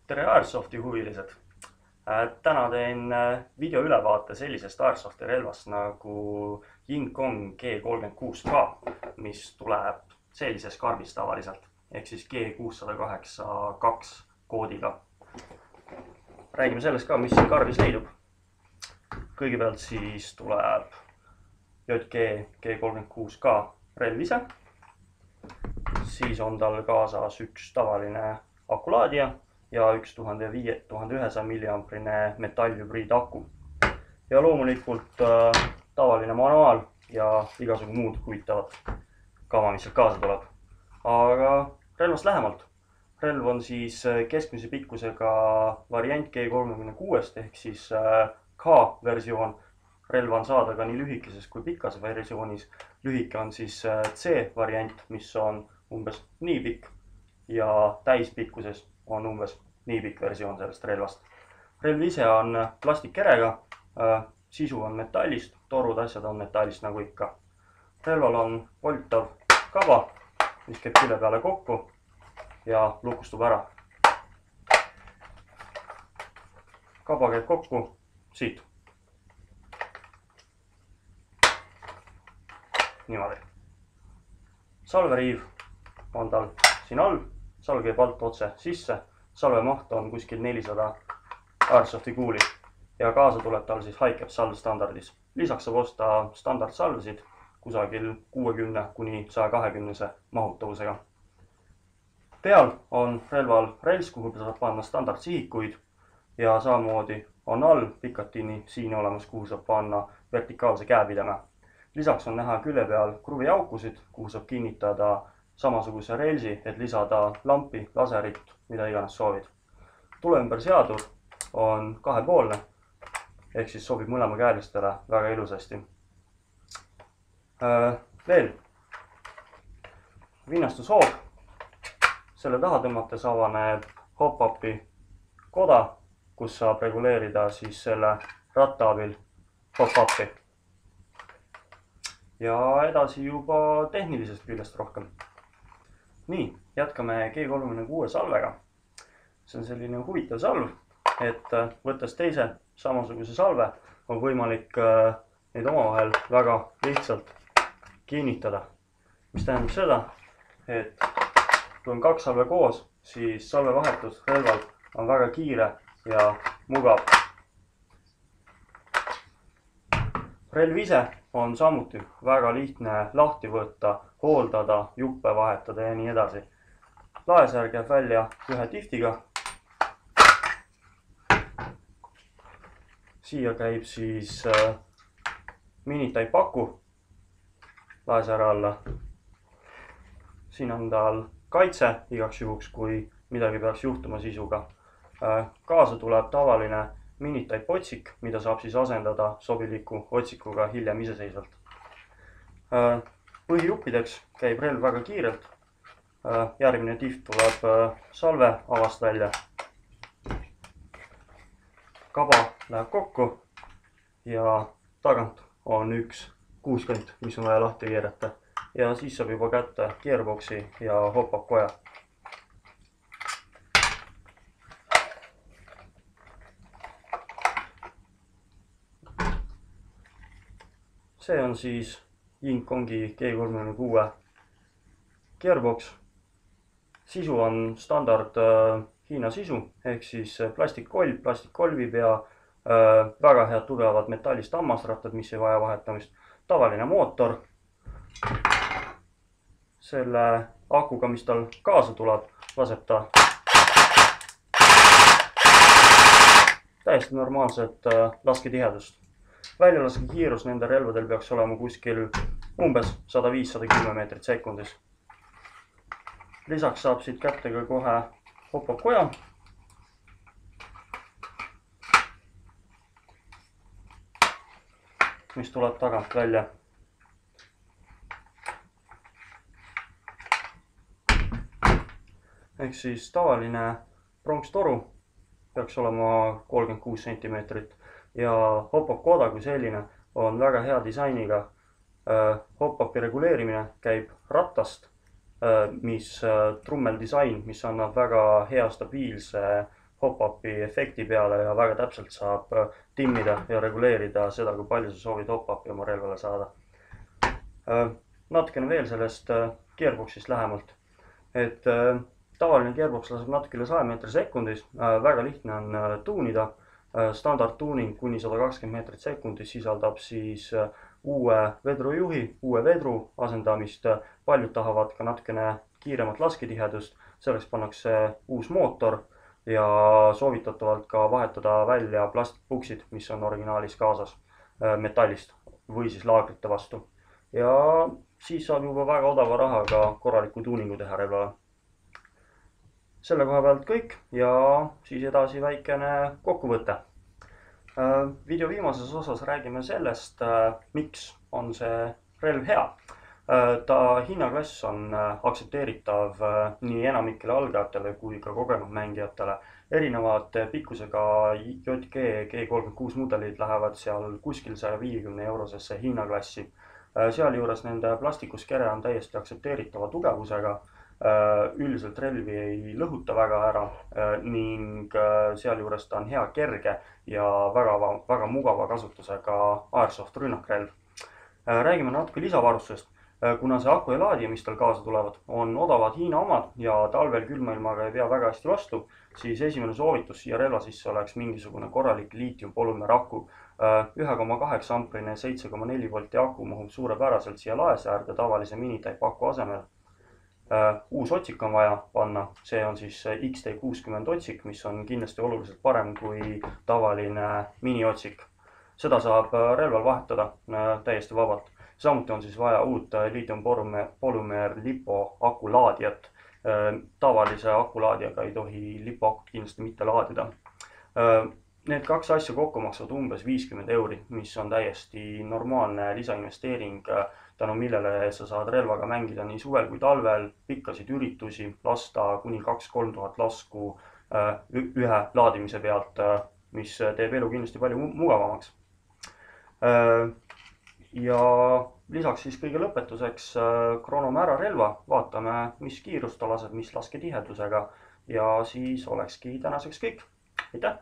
Tere Airsofti huvilised! Täna teen video ülevaate sellisest Airsofti relvast nagu Yingong G36K, mis tuleb sellises karbis tavaliselt, ehk siis G682 koodiga. Räägime sellest ka, mis siin karbis leidub. Kõigepealt siis tuleb JG G36K relv ise. Siis on tal kaasas üks tavaline akulaadija ja üks 1100 milliamprine metallhübriidaku. Ja loomulikult tavaline manuaal ja igasugu muud huvitavad kama, mis sealt kaasa tuleb. Aga relvast lähemalt. Relv on siis keskmise pikkusega variant G36 ehk siis K-versioon. Relv on saada ka nii lühikeses kui pikas versioonis. Lühike on siis C-variant, mis on umbes nii pikk ja täispikkuses on umbes nii pikk versioon sellest relvast. Relv ise on plastikkerega, sisu on metallist, torud, asjad on metallist nagu ikka. Relval on voltav kaba, mis käib külje peale kokku ja lukustub ära. Kaba käib kokku siit. Niimoodi. Salveriiv on tal siin all. Salv käib alt otse sisse. Salve maht on kuskil 400 Airsofti kuuli ja kaasa tuleb tal siis HiCap salv standardis. Lisaks saab osta standardsalvesid kusagil 60 kuni 120 mahutavusega. Peal on relval rels, kuhu saab panna standardsihikuid ja samamoodi on all pikatini siin olemas, kuhu saab panna vertikaalse käepideme. Lisaks on näha külje peal kruviaukusid, kuhu saab kinnitada samasuguse relsi, et lisada lampi, laserit, mida iganes soovid. Tule ümber seadur on kahepoolne, ehk siis sobib mõlema käelistele väga ilusasti. Veel vinnastushoog. Selle taha tõmmates avaneb hop-upi koda, kus saab reguleerida siis selle ratta abil hop-upi. Ja edasi juba tehnilisest küljest rohkem. Nii, jätkame G36 salvega. See on selline huvitav salv, et võttes teise samasuguse salve on võimalik neid omavahel väga lihtsalt kinnitada. Mis tähendab seda, et kui on kaks salve koos, siis salvevahetus relval on väga kiire ja mugav. Relv ise on samuti väga lihtne lahti võtta, hooldada, juppe vahetada ja nii edasi. Laesär käib välja ühe tiftiga. Siia käib siis mini-type paku laesääre alla. Siin on tal kaitse igaks juhuks, kui midagi peaks juhtuma sisuga. Kaasa tuleb tavaline mini-type otsik, mida saab siis asendada sobiliku otsikuga hiljem iseseisvalt. Põhijuppideks käib relv väga kiirelt. Järgmine tift tuleb salve avast välja. Kaba läheb kokku ja tagant on üks kuuskond, mis on vaja lahti keerata. Ja siis saab juba kätte gearboxi ja hop-up koja. See on siis Yingongi G36 gearbox. Sisu on standard Hiina sisu, ehk siis plastikkolv, plastikkolvi pea, väga head tugevad metallist hammasrattad, mis ei vaja vahetamist, tavaline mootor. Selle akuga, mis tal kaasa tuleb, laseb ta täiesti normaalset lasketihedust. Väljalaske kiirus nende relvadel peaks olema kuskil umbes 105-110 meetrit sekundis. Lisaks saab siit kätte ka kohe hop-up koja. Mis tuleb tagant välja. Ehk siis tavaline pronkstoru peaks olema 36 cm. Ja hop-up koda kui selline on väga hea disainiga. Hop-upi reguleerimine käib rattast, mis trummel disain, mis annab väga hea stabiilse hop-upi efekti peale ja väga täpselt saab timmida ja reguleerida seda, kui palju sa soovid hop-upi oma relvale saada. Natukene veel sellest gearboxist lähemalt, et tavaline gearbox laseb natuke üle 100 meetri sekundis, väga lihtne on tuunida. Standard tuuning kuni 120 meetrit sekundis sisaldab siis uue vedrujuhi, uue vedru asendamist. Paljud tahavad ka natukene kiiremat lasketihedust, selleks pannakse uus mootor ja soovitatavalt ka vahetada välja plastikpuksid, mis on originaalis kaasas metallist või siis laagrite vastu. Ja siis saab juba väga odava rahaga korraliku tuuningu teha relvale. Selle koha pealt kõik ja siis edasi väikene kokkuvõte. Video viimases osas räägime sellest, miks on see relv hea. Ta hinnaklass on aktsepteeritav nii enamikele algajatele kui ka kogenud mängijatele. Erinevad pikkusega JG G36 mudelid lähevad seal kuskil 150 eurosesse hinnaklassi. Sealjuures nende plastikuskere on täiesti aktsepteeritava tugevusega. Üldiselt relvi ei lõhuta väga ära ning sealjuures ta on hea kerge ja väga mugava kasutusega airsoft rünnakrelv. Räägime natuke lisavarustusest. Kuna see aku ja laadija, mis tal kaasa tulevad, on odavad Hiina omad ja talvel külma ilmaga ei pea väga hästi vastu, siis esimene soovitus siia relva sisse oleks mingisugune korralik liitiumpolümeer aku. 1,8 amprine 7,4 volti aku mahub suurepäraselt siia laese äärde tavalise minitype aku asemel. Uus otsik on vaja panna, see on siis XT60 otsik, mis on kindlasti oluliselt parem kui tavaline miniotsik. Seda saab relval vahetada täiesti vabalt. Samuti on siis vaja uut liitiumpolümeer LiPo akulaadijat. Tavalise akulaadijaga ei tohi LiPo akut kindlasti mitte laadida. Need kaks asja kokku maksavad umbes 50 €, mis on täiesti normaalne lisainvesteering, tänu millele sa saad relvaga mängida nii suvel kui talvel, pikkasid üritusi, lasta kuni 2-3 tuhat lasku ühe laadimise pealt, mis teeb elu kindlasti palju mugavamaks. Ja lisaks siis kõige lõpetuseks kroonome ära relva, vaatame, mis kiirust ta laseb, mis lasketihedusega ja siis olekski tänaseks kõik. Aitäh!